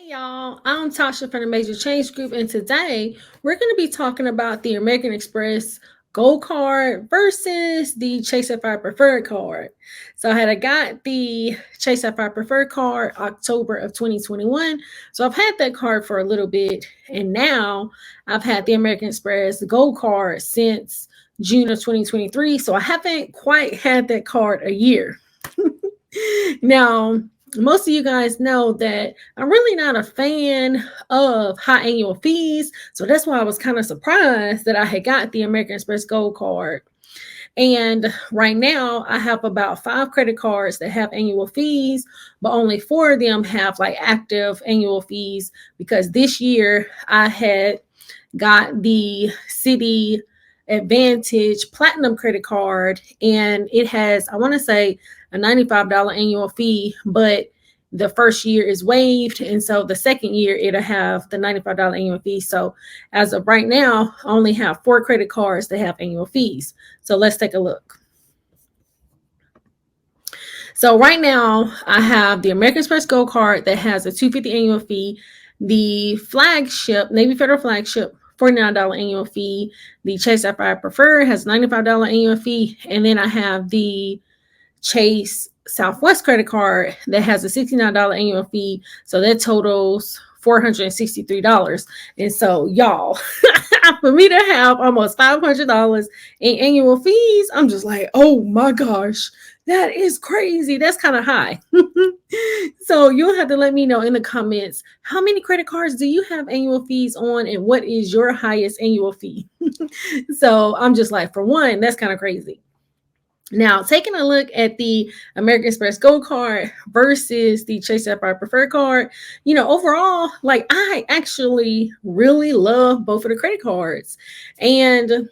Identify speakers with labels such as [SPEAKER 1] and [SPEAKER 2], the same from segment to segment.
[SPEAKER 1] Hey y'all, I'm Tasha from the Major Change Group, and today we're going to be talking about the American Express Gold Card versus the Chase Sapphire Preferred Card. So I got the Chase Sapphire Preferred Card October of 2021. So I've had that card for a little bit, and now I've had the American Express Gold Card since June of 2023. So I haven't quite had that card a year. Now, most of you guys know that I'm really not a fan of high annual fees. So that's why I was kind of surprised that I had got the American Express Gold Card. And right now, I have about 5 credit cards that have annual fees, but only 4 of them have like active annual fees because this year I had got the City Advantage Platinum credit card, and it has, I want to say, a $95 annual fee, but the first year is waived, and so the second year it'll have the $95 annual fee. So as of right now, I only have 4 credit cards that have annual fees. So let's take a look. So right now I have the American Express Gold Card that has a $250 annual fee, the flagship, Navy Federal flagship, $49 annual fee. The Chase Sapphire Preferred has $95 annual fee, and then I have the Chase Southwest credit card that has a $69 annual fee. So that totals $463. And so, y'all, for me to have almost $500 in annual fees, I'm just like, oh my gosh, that is crazy. That's kind of high. So you'll have to let me know in the comments, how many credit cards do you have annual fees on, and what is your highest annual fee? So I'm just like, for one, that's kind of crazy. Now, taking a look at the American Express Gold Card versus the Chase Sapphire Preferred Card, overall, like, I actually really love both of the credit cards. And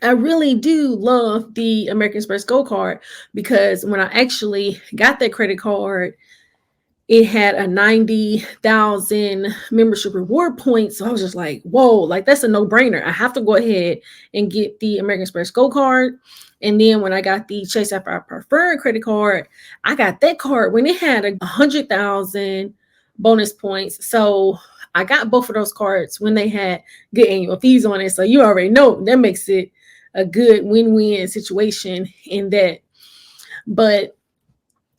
[SPEAKER 1] I really do love the American Express Gold Card because when I actually got that credit card, it had a 90,000 membership reward points. So I was just like, whoa, like that's a no-brainer. I have to go ahead and get the American Express Gold Card. And then when I got the Chase Sapphire Preferred credit card, I got that card when it had 100,000 bonus points. So I got both of those cards when they had good annual fees on it. So you already know that makes it a good win-win situation in that. But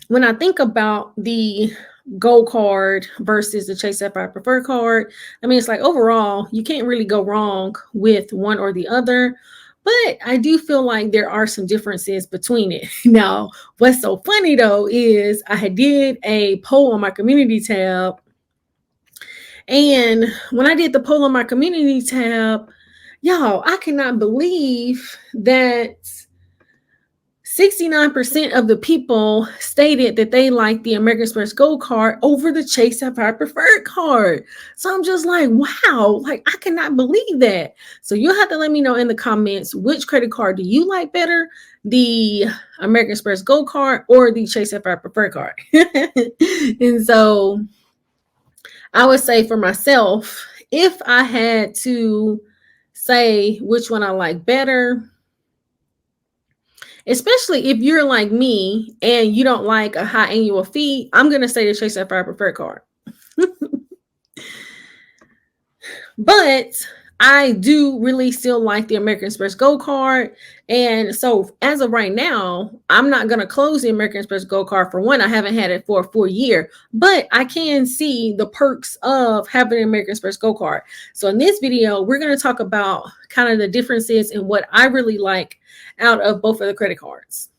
[SPEAKER 1] when I think about the Gold Card versus the Chase Sapphire Preferred card, I mean, it's like overall, you can't really go wrong with one or the other. But I do feel like there are some differences between it. Now, what's so funny though is I did a poll on my community tab. And when I did the poll on my community tab, y'all, I cannot believe that 69% of the people stated that they like the American Express Gold Card over the Chase Sapphire Preferred card. So I'm just like, wow, like I cannot believe that. So you'll have to let me know in the comments, which credit card do you like better, the American Express Gold Card or the Chase Sapphire Preferred card? And so I would say for myself, if I had to say which one I like better, especially if you're like me and you don't like a high annual fee, I'm going to say the Chase Sapphire Preferred card. But I do really still like the American Express Gold Card. And so as of right now, I'm not going to close the American Express Gold Card. For one, I haven't had it for a full year, but I can see the perks of having an American Express Gold Card. So in this video, we're going to talk about kind of the differences in what I really like out of both of the credit cards.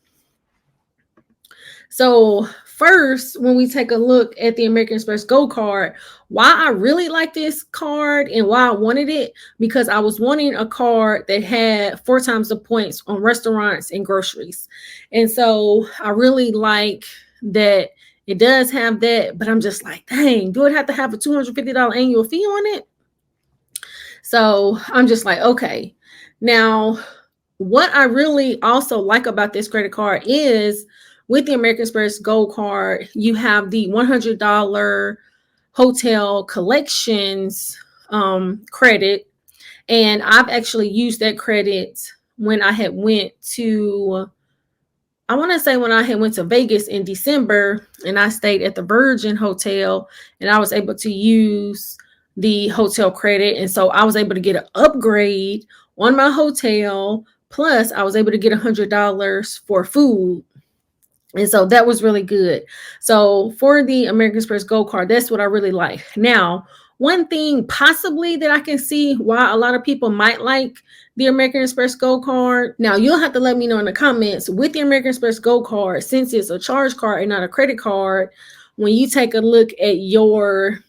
[SPEAKER 1] So first, when we take a look at the American Express Gold Card, why I really like this card and why I wanted it, because I was wanting a card that had 4 times the points on restaurants and groceries. And so I really like that it does have that, but I'm just like, dang, do it have to have a $250 annual fee on it? So I'm just like, okay. Now, what I really also like about this credit card is with the American Express Gold Card, you have the $100 hotel collections credit. And I've actually used that credit when I had went to I want to say when I had went to Vegas in December and I stayed at the Virgin Hotel and I was able to use the hotel credit. And so I was able to get an upgrade on my hotel. Plus, I was able to get $100 for food. And so that was really good. So for the American Express Gold Card, that's what I really like. Now, one thing possibly that I can see why a lot of people might like the American Express Gold Card. Now, you'll have to let me know in the comments with the American Express Gold Card, since it's a charge card and not a credit card, when you take a look at your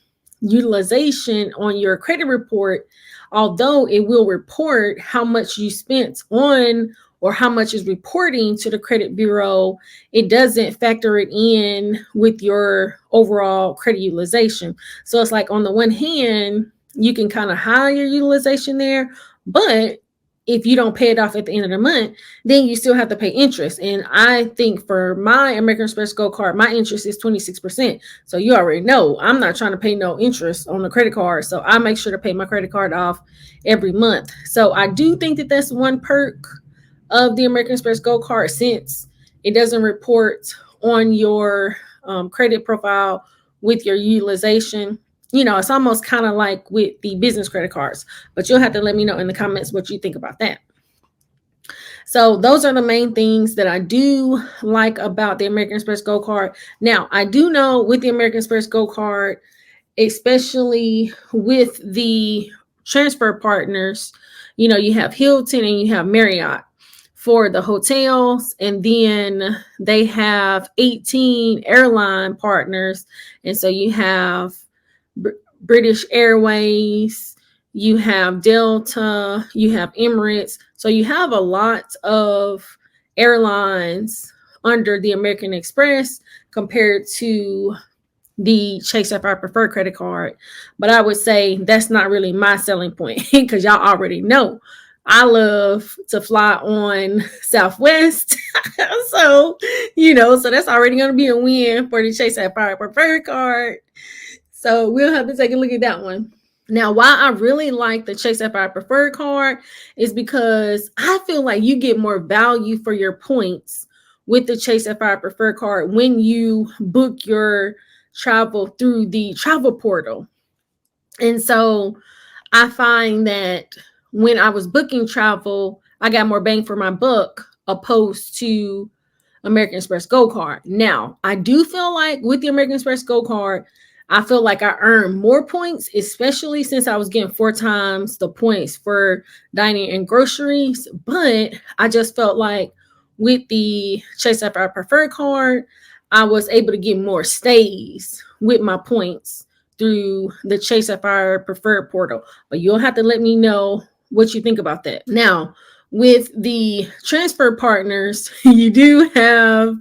[SPEAKER 1] utilization on your credit report, although it will report how much you spent on or how much is reporting to the credit bureau, it doesn't factor it in with your overall credit utilization. So it's like on the one hand, you can kind of hide your utilization there, but if you don't pay it off at the end of the month, then you still have to pay interest. And I think for my American Express Gold Card, my interest is 26%. So you already know I'm not trying to pay no interest on the credit card. So I make sure to pay my credit card off every month. So I do think that that's one perk of the American Express Gold Card, since it doesn't report on your credit profile with your utilization. You know, it's almost kind of like with the business credit cards, but you'll have to let me know in the comments what you think about that. So those are the main things that I do like about the American Express Gold Card. Now, I do know with the American Express Gold Card, especially with the transfer partners, you know, you have Hilton and you have Marriott for the hotels, and then they have 18 airline partners. And so you have British Airways, you have Delta, you have Emirates. So you have a lot of airlines under the American Express compared to the Chase Sapphire Preferred credit card. But I would say that's not really my selling point, because y'all already know I love to fly on Southwest. So, you know, so that's already going to be a win for the Chase Sapphire Preferred card. So we'll have to take a look at that one. Now, why I really like the Chase Sapphire Preferred card is because I feel like you get more value for your points with the Chase Sapphire Preferred card when you book your travel through the travel portal. And so I find that when I was booking travel, I got more bang for my buck opposed to American Express Gold Card. Now, I do feel like with the American Express Gold Card, I feel like I earned more points, especially since I was getting 4 times the points for dining and groceries. But I just felt like with the Chase Sapphire Preferred card, I was able to get more stays with my points through the Chase Sapphire Preferred portal. But you'll have to let me know what you think about that. Now, with the transfer partners, you do have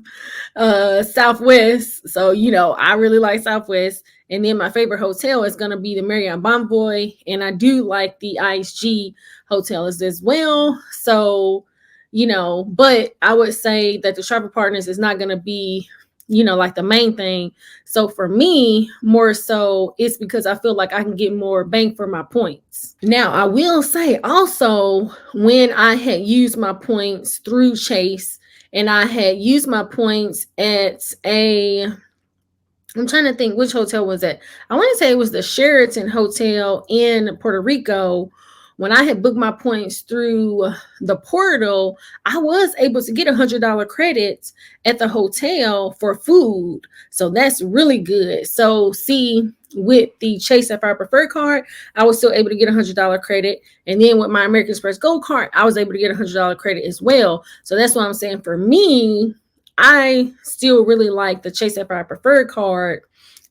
[SPEAKER 1] Southwest. So, you know, I really like Southwest. And then my favorite hotel is going to be the Marriott Bonvoy. And I do like the ISG hotels as well. So, you know, but I would say that the travel partners is not going to be, you know, like the main thing. So for me, more so, it's because I feel like I can get more bang for my points. Now, I will say also, when I had used my points through Chase and I had used my points at I'm trying to think which hotel was it. I want to say it was the Sheraton Hotel in Puerto Rico. When I had booked my points through the portal, I was able to get $100 credits at the hotel for food. So that's really good. So see, with the Chase Sapphire Preferred card, I was still able to get $100 credit. And then with my American Express Gold card, I was able to get $100 credit as well. So that's what I'm saying. For me, I still really like the Chase Sapphire Preferred card,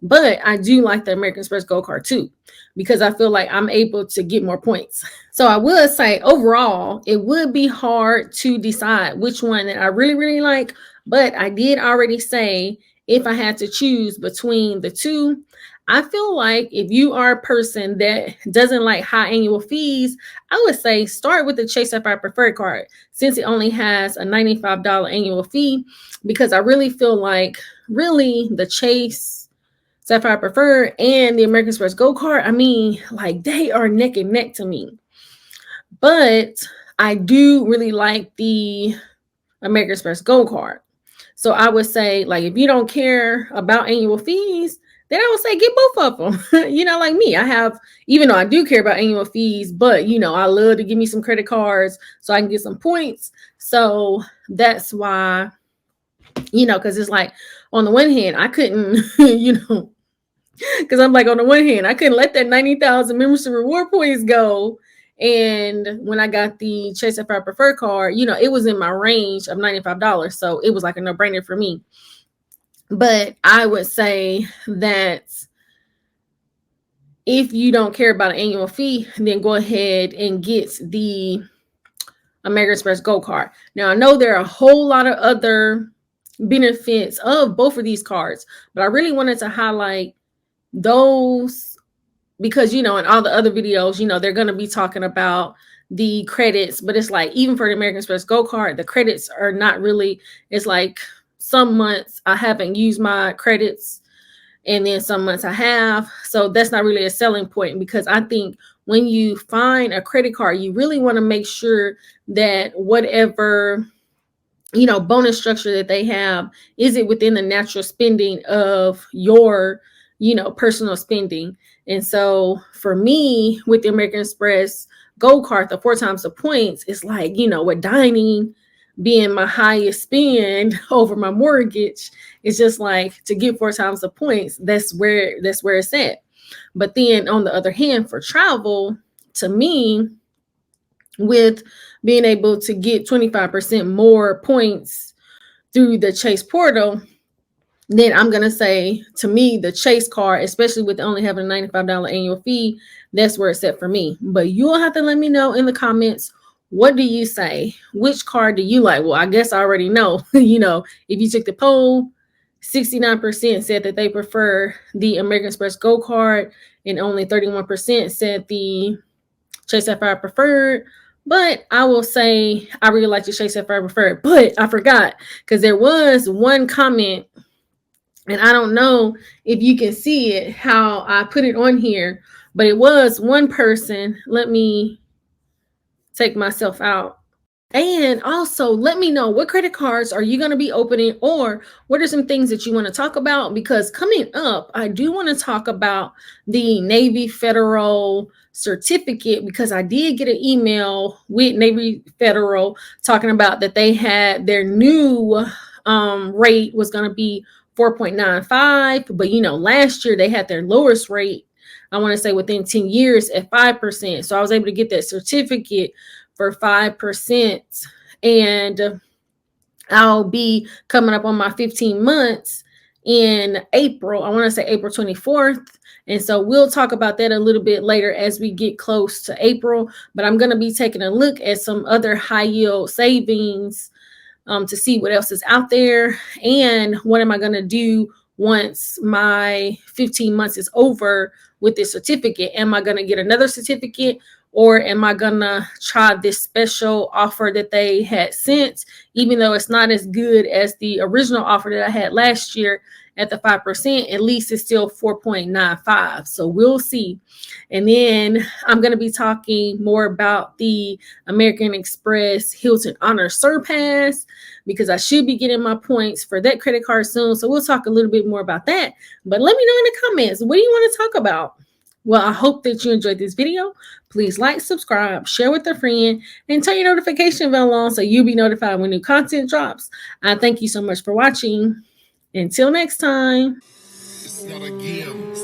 [SPEAKER 1] but I do like the American Express Gold card too, because I feel like I'm able to get more points. So I would say overall, it would be hard to decide which one that I really, really like. But I did already say if I had to choose between the two, I feel like if you are a person that doesn't like high annual fees, I would say start with the Chase Sapphire Preferred card, since it only has a $95 annual fee, because I really feel like really the Chase Sapphire Preferred and the American Express Gold card, I mean, like they are neck and neck to me. But I do really like the American Express Gold card. So I would say, like, if you don't care about annual fees, then I would say get both of them. Like me, I have, even though I do care about annual fees, but I love to give me some credit cards so I can get some points. So that's why, because it's like, on the one hand, I couldn't, because I'm like, on the one hand, I couldn't let that 90,000 membership reward points go. And when I got the Chase Sapphire Preferred card, it was in my range of $95. So it was like a no brainer for me. But I would say that if you don't care about an annual fee, then go ahead and get the American Express Gold Card. Now, I know there are a whole lot of other benefits of both of these cards, but I really wanted to highlight those because, in all the other videos, they're going to be talking about the credits, but it's like, even for the American Express Gold Card, the credits are not really, it's like some months I haven't used my credits and then some months I have. So that's not really a selling point, because I think when you find a credit card, you really want to make sure that whatever bonus structure that they have, is it within the natural spending of your personal spending. And so for me, with the American Express Gold Card, the 4 times the points, it's like, with dining being my highest spend over my mortgage, it's just like, to get 4 times the points, that's where it's at. But then on the other hand, for travel, to me, with being able to get 25% more points through the Chase portal, then I'm going to say, to me, the Chase card, especially with only having a $95 annual fee, that's where it's at for me. But you'll have to let me know in the comments, what do you say? Which card do you like? Well, I guess I already know. If you took the poll, 69% said that they prefer the American Express Gold Card, and only 31% said the Chase Sapphire Preferred. But I will say, I really like the Chase Sapphire Preferred. But I forgot, because there was one comment, and I don't know if you can see it, how I put it on here, but it was one person. Let me take myself out. And also, let me know, what credit cards are you going to be opening, or what are some things that you want to talk about? Because coming up, I do want to talk about the Navy Federal certificate, because I did get an email with Navy Federal talking about that they had their new rate was going to be 4.95, but last year they had their lowest rate, I want to say within 10 years, at 5%. So I was able to get that certificate for 5%. And I'll be coming up on my 15 months in April. I want to say April 24th. And so we'll talk about that a little bit later as we get close to April. But I'm going to be taking a look at some other high yield savings to see what else is out there. And what am I going to do once my 15 months is over with this certificate? Am I going to get another certificate, or am I going to try this special offer that they had sent, even though it's not as good as the original offer that I had last year at the 5%? At least it's still 4.95. So we'll see. And then I'm going to be talking more about the American Express Hilton Honor Surpass, because I should be getting my points for that credit card soon. So we'll talk a little bit more about that. But let me know in the comments, what do you want to talk about? Well, I hope that you enjoyed this video. Please like, subscribe, share with a friend, and turn your notification bell on so you'll be notified when new content drops. I thank you so much for watching. Until next time. It's not a game,